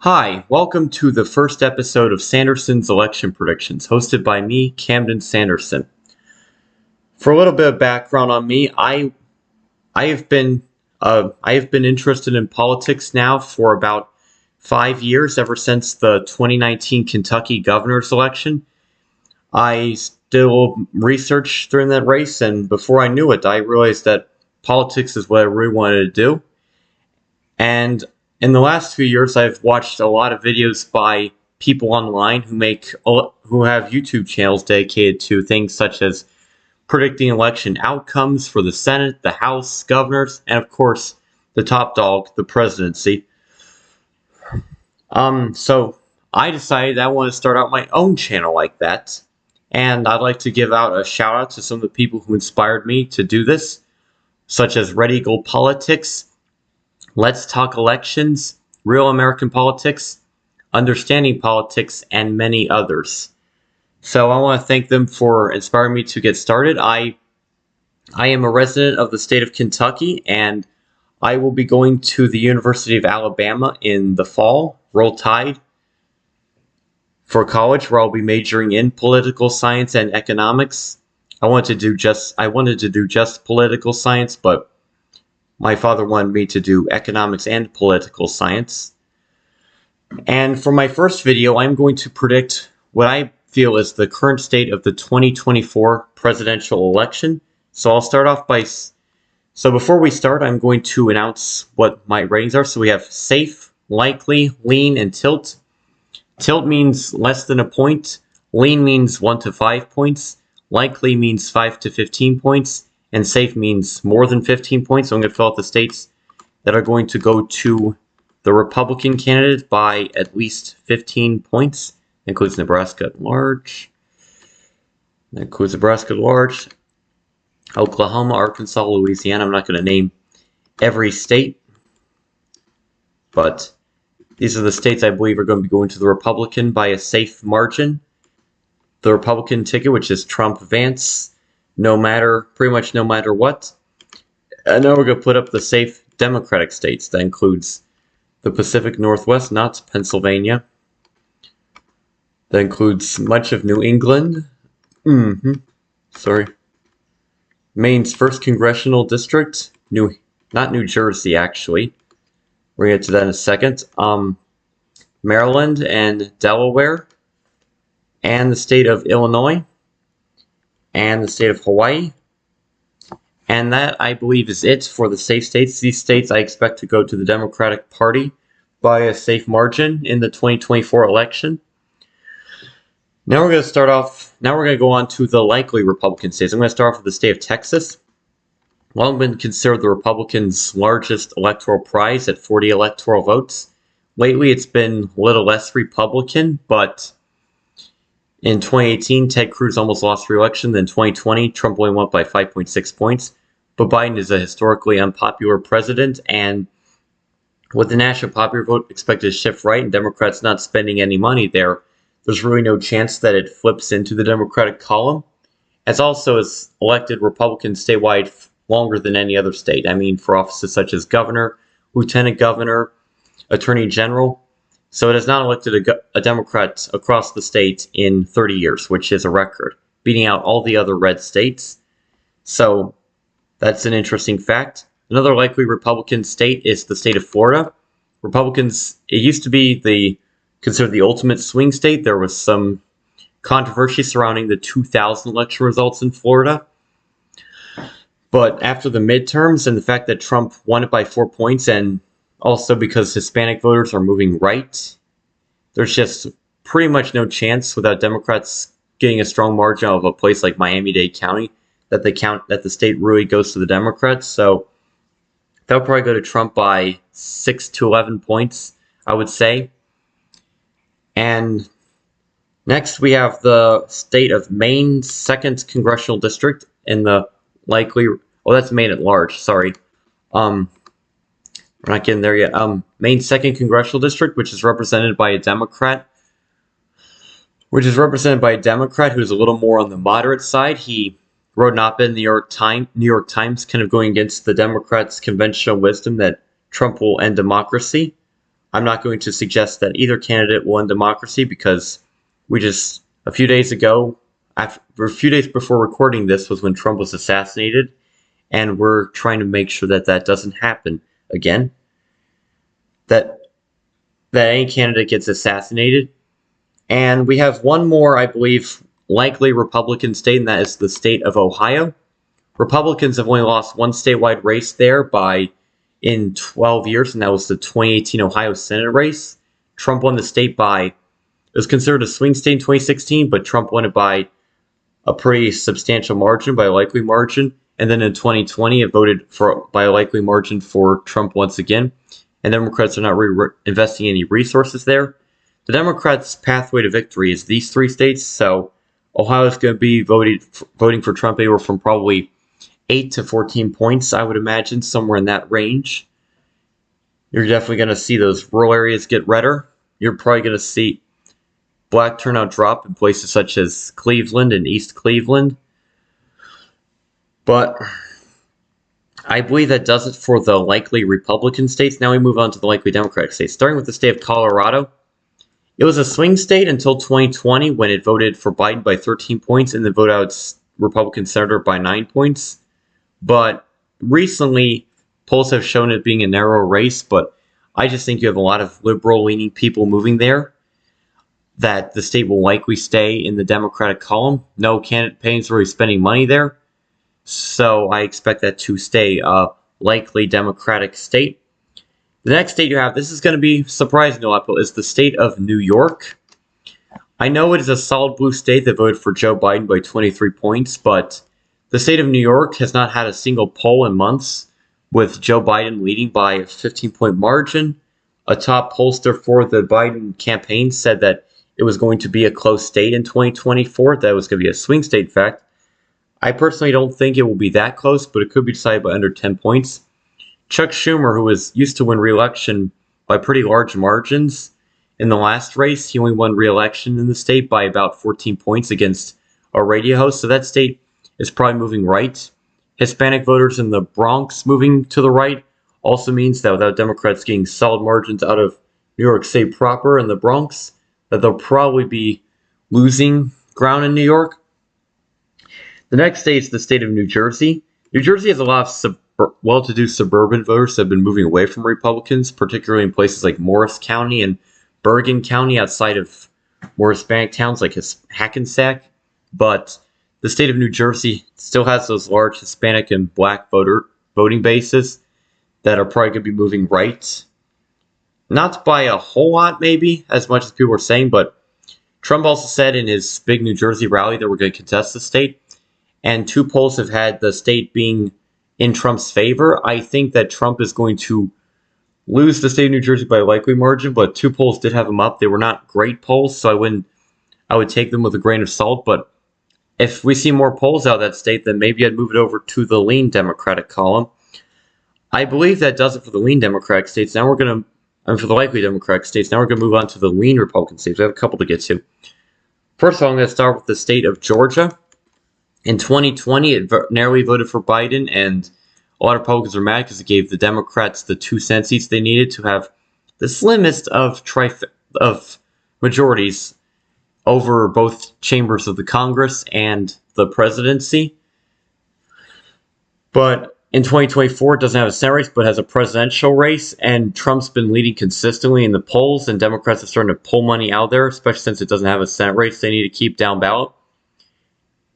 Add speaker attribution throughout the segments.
Speaker 1: Hi, welcome to the first episode of Sanderson's Election Predictions, hosted by me, Camden Sanderson. For a little bit of background on me, I have been interested in politics now for about 5 years, ever since the 2019 Kentucky governor's election. I did a little research during that race, and before I knew it, I realized that politics is what I really wanted to do. And in the last few years, I've watched a lot of videos by people online who have YouTube channels dedicated to things such as predicting election outcomes for the Senate, the House, governors, and of course, the top dog, the presidency. So I decided I want to start out my own channel like that, and I'd like to give out a shout out to some of the people who inspired me to do this, such as Red Eagle Politics, Let's Talk Elections, Real American Politics, Understanding Politics, and many others. So I want to thank them for inspiring me to get started. I am a resident of the state of Kentucky, and I will be going to the University of Alabama in the fall, Roll Tide, for college, where I'll be majoring in political science and economics. I wanted to do just political science, but my father wanted me to do economics and political science. And for my first video, I'm going to predict what I feel is the current state of the 2024 presidential election. So I'll start off so before we start, I'm going to announce what my ratings are. So we have safe, likely, lean, and tilt. Tilt means less than a point. Lean means 1 to 5 points. Likely means 5 to 15 points. And safe means more than 15 points. So I'm going to fill out the states that are going to go to the Republican candidate by at least 15 points. That includes Nebraska at large. Oklahoma, Arkansas, Louisiana. I'm not going to name every state, but these are the states I believe are going to be going to the Republican by a safe margin. The Republican ticket, which is Trump-Vance, pretty much no matter what. And now we're going to put up the safe Democratic states. That includes the Pacific Northwest, not Pennsylvania. That includes much of New England. Maine's 1st Congressional District. Not New Jersey, actually. We're going to get to that in a second. Maryland and Delaware. And the state of Illinois. And the state of Hawaii. And that, I believe, is it for the safe states. These states I expect to go to the Democratic Party by a safe margin in the 2024 election. Now we're going to go on to the likely Republican states. I'm going to start off with the state of Texas. Long been considered the Republicans' largest electoral prize at 40 electoral votes. Lately, it's been a little less Republican, but in 2018, Ted Cruz almost lost re-election. Then 2020, Trump only won by 5.6 points. But Biden is a historically unpopular president, and with the national popular vote expected to shift right and Democrats not spending any money there's really no chance that it flips into the Democratic column. As also is elected Republicans statewide longer than any other state. I mean, for offices such as governor, lieutenant governor, attorney general. So it has not elected a Democrat across the state in 30 years, which is a record, beating out all the other red states. So that's an interesting fact. Another likely Republican state is the state of Florida. Republicans, it used to be considered the ultimate swing state. There was some controversy surrounding the 2000 election results in Florida. But after the midterms and the fact that Trump won it by 4 points, and also because Hispanic voters are moving right, there's just pretty much no chance without Democrats getting a strong margin of a place like Miami-Dade County that the state really goes to the Democrats. So they'll probably go to Trump by 6 to 11 points, I would say. And next we have the state of Maine's 2nd Congressional District in the that's Maine at large, sorry. We're not getting there yet. Maine's 2nd Congressional District, which is represented by a Democrat. Who is a little more on the moderate side. He wrote an op-ed in the New York Times, kind of going against the Democrats' conventional wisdom that Trump will end democracy. I'm not going to suggest that either candidate won democracy because we just, a few days ago, a few days before recording this was when Trump was assassinated, and we're trying to make sure that that doesn't happen again. That any candidate gets assassinated. And we have one more, I believe, likely Republican state, and that is the state of Ohio. Republicans have only lost one statewide race there in 12 years, and that was the 2018 Ohio Senate race. Trump won the state it was considered a swing state in 2016, but Trump won it by a pretty substantial margin, by a likely margin. And then in 2020, it voted by a likely margin for Trump once again. And Democrats are not investing any resources there. The Democrats' pathway to victory is these three states, so Ohio is going to be voting for Trump anywhere from probably 8 to 14 points, I would imagine, somewhere in that range. You're definitely going to see those rural areas get redder. You're probably going to see black turnout drop in places such as Cleveland and East Cleveland. But I believe that does it for the likely Republican states. Now we move on to the likely Democratic states. Starting with the state of Colorado. It was a swing state until 2020 when it voted for Biden by 13 points and then voted out its Republican senator by 9 points. But recently, polls have shown it being a narrow race, but I just think you have a lot of liberal-leaning people moving there, that the state will likely stay in the Democratic column. No campaigns are really spending money there, so I expect that to stay a likely Democratic state. The next state you have, this is going to be surprising to a lot of people, is the state of New York. I know it is a solid blue state that voted for Joe Biden by 23 points, but the state of New York has not had a single poll in months, with Joe Biden leading by a 15-point margin. A top pollster for the Biden campaign said that it was going to be a close state in 2024, that it was going to be a swing state, in fact. I personally don't think it will be that close, but it could be decided by under 10 points. Chuck Schumer, who was used to win re-election by pretty large margins in the last race, he only won re-election in the state by about 14 points against a radio host, so that state is probably moving right. Hispanic voters in the Bronx moving to the right also means that without Democrats getting solid margins out of New York State proper and the Bronx, that they'll probably be losing ground in New York. The next state is the state of New Jersey. New Jersey has a lot of well-to-do suburban voters that have been moving away from Republicans, particularly in places like Morris County and Bergen County, outside of more Hispanic towns like Hackensack. But the state of New Jersey still has those large Hispanic and black voting bases that are probably going to be moving right. Not by a whole lot, maybe, as much as people were saying, but Trump also said in his big New Jersey rally that we're going to contest the state. And two polls have had the state being in Trump's favor. I think that Trump is going to lose the state of New Jersey by a likely margin, but two polls did have him up. They were not great polls, so I would take them with a grain of salt. But if we see more polls out of that state, then maybe I'd move it over to the lean Democratic column. I believe that does it for the lean Democratic states. Now we're going to, for the likely Democratic states, now we're going to move on to the lean Republican states. We have a couple to get to. First of all, I'm going to start with the state of Georgia. In 2020, it narrowly voted for Biden, and a lot of Republicans are mad because it gave the Democrats the 2 Senate seats they needed to have the slimmest of majorities over both chambers of the Congress and the presidency. But in 2024, it doesn't have a Senate race, but has a presidential race, and Trump's been leading consistently in the polls, and Democrats are starting to pull money out there, especially since it doesn't have a Senate race they need to keep down ballot.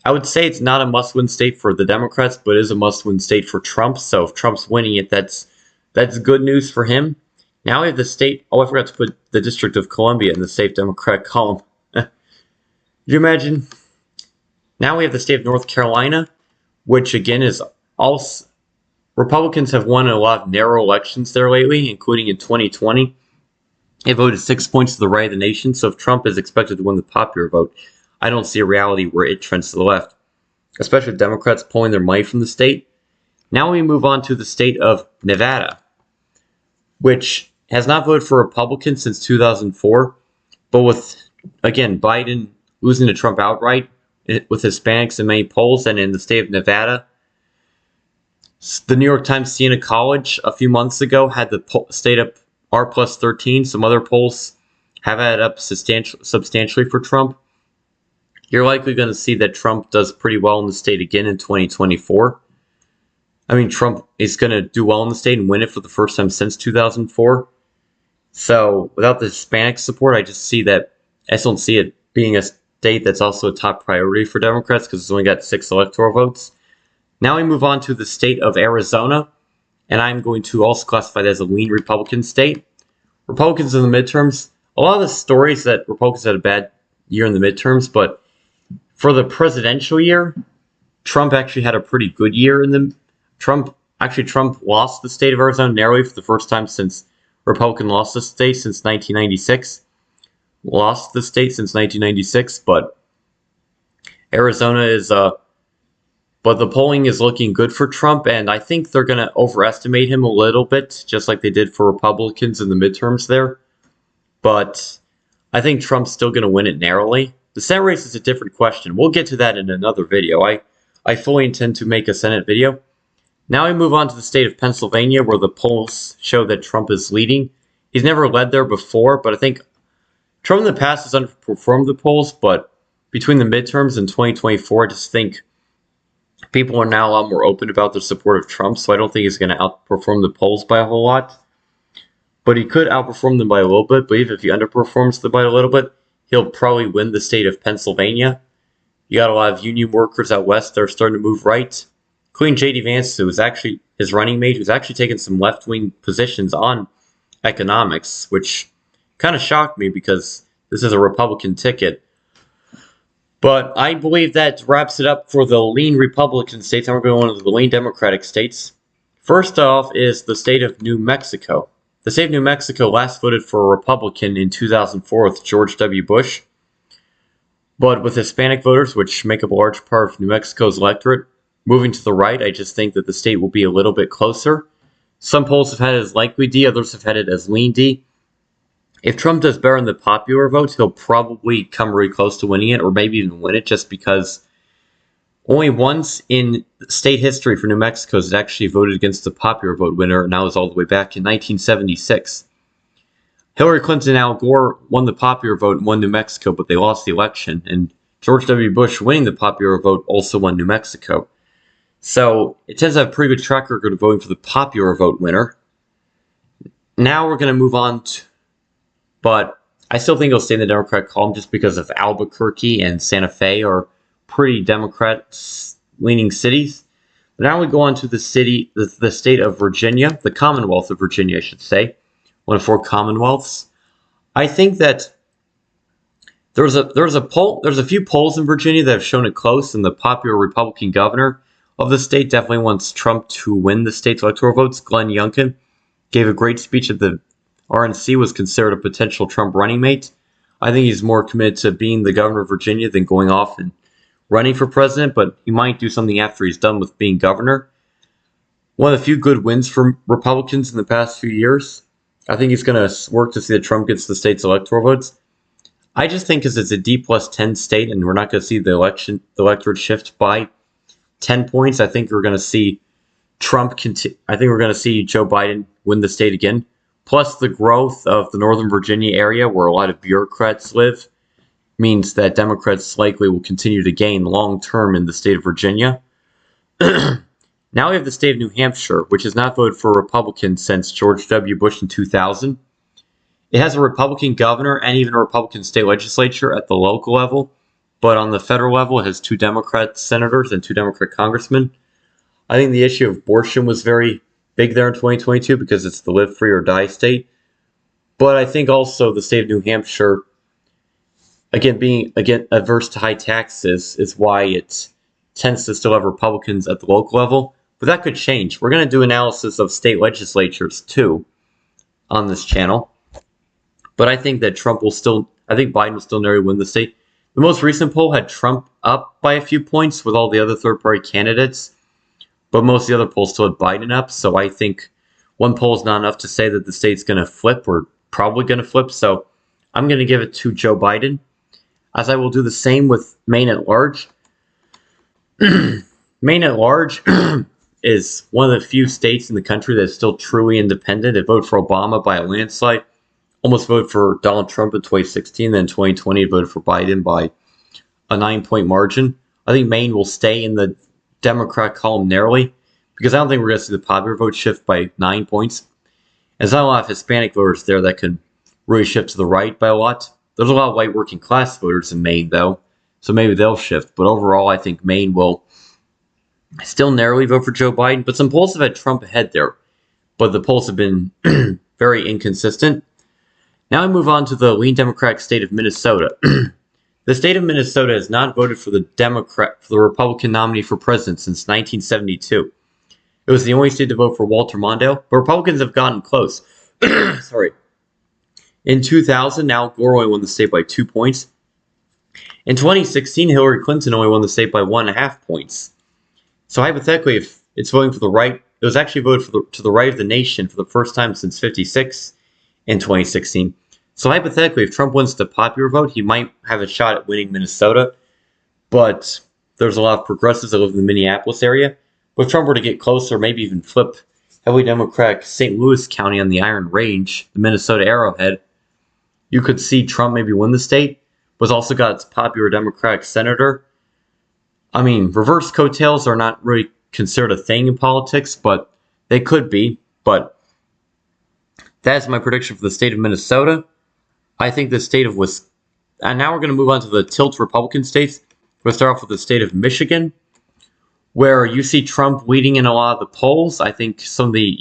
Speaker 1: I would say it's not a must-win state for the Democrats, but it is a must-win state for Trump. So if Trump's winning it, that's good news for him. Now we have the state. Oh, I forgot to put the District of Columbia in the safe Democratic column. Could you imagine? Now we have the state of North Carolina, which again is also Republicans have won a lot of narrow elections there lately, including in 2020. They voted 6 points to the right of the nation. So if Trump is expected to win the popular vote, I don't see a reality where it trends to the left, especially with Democrats pulling their money from the state. Now we move on to the state of Nevada, which has not voted for Republicans since 2004, but with, again, Biden losing to Trump outright with Hispanics in many polls, and in the state of Nevada, the New York Times Siena College a few months ago had the are plus 13. Some other polls have added up substantially for Trump. You're likely going to see that Trump does pretty well in the state again in 2024. I mean, Trump is going to do well in the state and win it for the first time since 2004. So without the Hispanic support, I just don't see it being a state that's also a top priority for Democrats because it's only got 6 electoral votes. Now we move on to the state of Arizona, and I'm going to also classify that as a lean Republican state. Republicans in the midterms, a lot of the stories that Republicans had a bad year in the midterms, but for the presidential year, Trump actually had a pretty good year in the Trump lost the state of Arizona narrowly for the first time since Republican lost the state since 1996. Lost the state since 1996, but Arizona is but the polling is looking good for Trump, and I think they're going to overestimate him a little bit, just like they did for Republicans in the midterms there. But I think Trump's still going to win it narrowly. The Senate race is a different question. We'll get to that in another video. I fully intend to make a Senate video. Now we move on to the state of Pennsylvania, where the polls show that Trump is leading. He's never led there before, but I think Trump in the past has underperformed the polls, but between the midterms and 2024, I just think people are now a lot more open about their support of Trump, so I don't think he's going to outperform the polls by a whole lot. But he could outperform them by a little bit, but even if he underperforms them by a little bit, he'll probably win the state of Pennsylvania. You got a lot of union workers out west that are starting to move right. Including J.D. Vance, who was actually his running mate, who's actually taken some left-wing positions on economics, which kind of shocked me because this is a Republican ticket. But I believe that wraps it up for the lean Republican states. Now we're going to the lean Democratic states. First off is the state of New Mexico. The state of New Mexico last voted for a Republican in 2004 with George W. Bush. But with Hispanic voters, which make up a large part of New Mexico's electorate, moving to the right, I just think that the state will be a little bit closer. Some polls have had it as likely D, others have had it as lean D. If Trump does better in the popular vote, he'll probably come really close to winning it, or maybe even win it, just because only once in state history for New Mexico has it actually voted against the popular vote winner, and that was all the way back in 1976. Hillary Clinton and Al Gore won the popular vote and won New Mexico, but they lost the election, and George W. Bush winning the popular vote also won New Mexico. So it tends to have a pretty good track record of voting for the popular vote winner. Now we're going to move on to, but I still think he'll stay in the Democrat column just because of Albuquerque and Santa Fe are pretty Democrat-leaning cities. But now we go on to the state of Virginia, the Commonwealth of Virginia, I should say, one of 4 commonwealths. I think that there's a few polls in Virginia that have shown it close, and the popular Republican governor of the state definitely wants Trump to win the state's electoral votes. Glenn Youngkin gave a great speech at the RNC, was considered a potential Trump running mate. I think he's more committed to being the governor of Virginia than going off and running for president, but he might do something after he's done with being governor. One of the few good wins for Republicans in the past few years. I think he's going to work to see that Trump gets the state's electoral votes. I just think because it's a D+10 state and we're not going to see the electorate shift by 10 points, I think we're going to see I think we're going to see Joe Biden win the state again. Plus the growth of the Northern Virginia area where a lot of bureaucrats live means that Democrats likely will continue to gain long-term in the state of Virginia. Now we have the state of New Hampshire, which has not voted for a Republican since George W. Bush in 2000. It has a Republican governor and even a Republican state legislature at the local level, but on the federal level, it has 2 Democrat senators and 2 Democrat congressmen. I think the issue of abortion was very big there in 2022 because it's the live free or die state. But I think also the state of New Hampshire, being adverse to high taxes, is why it tends to still have Republicans at the local level. But that could change. We're going to do analysis of state legislatures too on this channel. But I think that Biden will still narrowly win the state. The most recent poll had Trump up by a few points with all the other third-party candidates, but most of the other polls still had Biden up. So I think one poll is not enough to say that the state's going to flip or probably going to flip. So I'm going to give it to Joe Biden, as I will do the same with Maine at large. Maine at large is one of the few states in the country that's still truly independent. It voted for Obama by a landslide, almost voted for Donald Trump in 2016, then in 2020 it voted for Biden by a 9-point margin. I think Maine will stay in the Democrat column narrowly, because I don't think we're going to see the popular vote shift by 9 points. There's not a lot of Hispanic voters there that could really shift to the right by a lot. There's a lot of white working class voters in Maine, though, so maybe they'll shift. But overall, I think Maine will still narrowly vote for Joe Biden. But some polls have had Trump ahead there, but the polls have been very inconsistent. Now I move on to the lean Democratic state of Minnesota. The state of Minnesota has not voted for the Republican nominee for president since 1972. It was the only state to vote for Walter Mondale, but Republicans have gotten close. Sorry. In 2000, Al Gore only won the state by 2 points. In 2016, Hillary Clinton only won the state by 1.5 points. So hypothetically, if it's voting for the right, it was actually voted to the right of the nation for the first time since '56 in 2016. So hypothetically, if Trump wins the popular vote, he might have a shot at winning Minnesota. But there's a lot of progressives that live in the Minneapolis area. But if Trump were to get closer, maybe even flip heavily Democratic St. Louis County on the Iron Range, the Minnesota Arrowhead, you could see Trump maybe win the state, but it's also got its popular Democratic senator. I mean, reverse coattails are not really considered a thing in politics, but they could be. But that is my prediction for the state of Minnesota. I think the state of Wisconsin. And now we're going to move on to the tilt Republican states. We'll start off with the state of Michigan, where you see Trump leading in a lot of the polls. I think some of the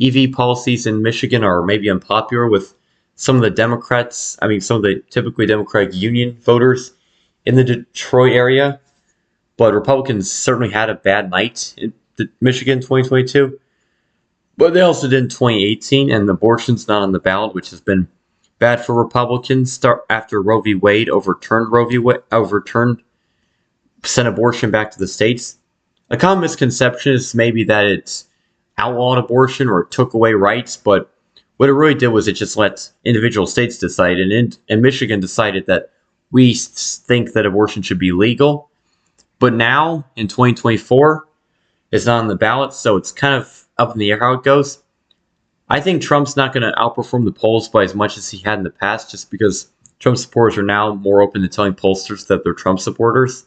Speaker 1: EV policies in Michigan are maybe unpopular with some of the Democrats. I mean, some of the typically Democratic Union voters in the Detroit area. But Republicans certainly had a bad night in Michigan 2022. But they also did in 2018, and abortion's not on the ballot, which has been bad for Republicans after Roe v. Wade overturned sent abortion back to the states. A common misconception is maybe that it's outlawed abortion or took away rights, but what it really did was it just let individual states decide, and Michigan decided that we think that abortion should be legal. But now, in 2024, it's not on the ballot, so it's kind of up in the air how it goes. I think Trump's not going to outperform the polls by as much as he had in the past, just because Trump supporters are now more open to telling pollsters that they're Trump supporters.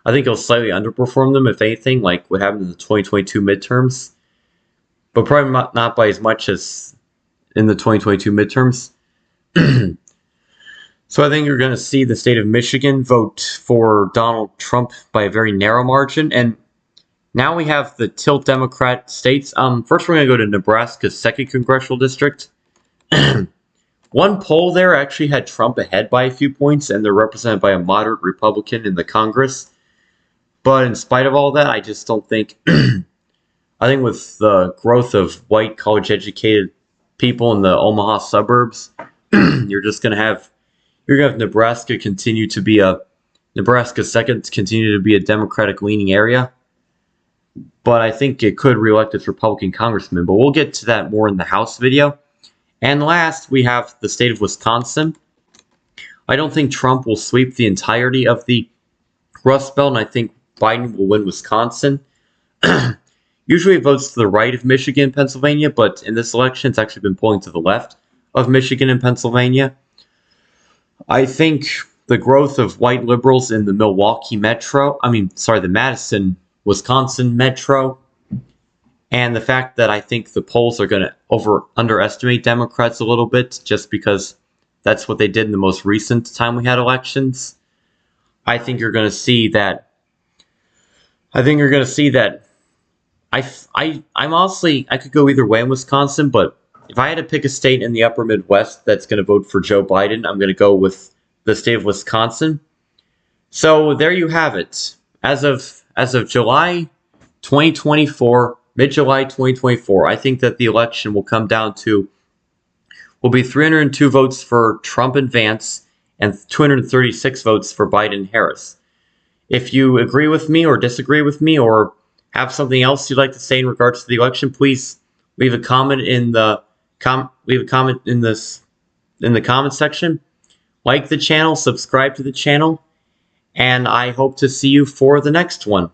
Speaker 1: I think he'll slightly underperform them, if anything, like what happened in the 2022 midterms. But probably not by as much as in the 2022 midterms. So I think you're going to see the state of Michigan vote for Donald Trump by a very narrow margin. And now we have the tilt Democrat states. First, we're going to go to Nebraska's 2nd congressional district. One poll there actually had Trump ahead by a few points, and they're represented by a moderate Republican in the Congress. But in spite of all that, I just don't think... I think with the growth of white college-educated people in the Omaha suburbs, you're going to have Nebraska continue to be Nebraska's 2nd continue to be a Democratic-leaning area. But I think it could reelect its Republican congressman. But we'll get to that more in the House video. And last, we have the state of Wisconsin. I don't think Trump will sweep the entirety of the Rust Belt, and I think Biden will win Wisconsin. Usually it votes to the right of Michigan and Pennsylvania, but in this election it's actually been polling to the left of Michigan and Pennsylvania. I think the growth of white liberals in the the Madison, Wisconsin metro, and the fact that I think the polls are going to underestimate Democrats a little bit just because that's what they did in the most recent time we had elections. I think you're going to see that. I'm honestly, I could go either way in Wisconsin, but if I had to pick a state in the upper Midwest that's going to vote for Joe Biden, I'm going to go with the state of Wisconsin. So there you have it. As of July 2024, mid-July 2024, I think that the election will be 302 votes for Trump and Vance and 236 votes for Biden and Harris. If you agree with me or disagree with me or have something else you'd like to say in regards to the election, please leave a comment in the comment section. Like the channel, subscribe to the channel, and I hope to see you for the next one.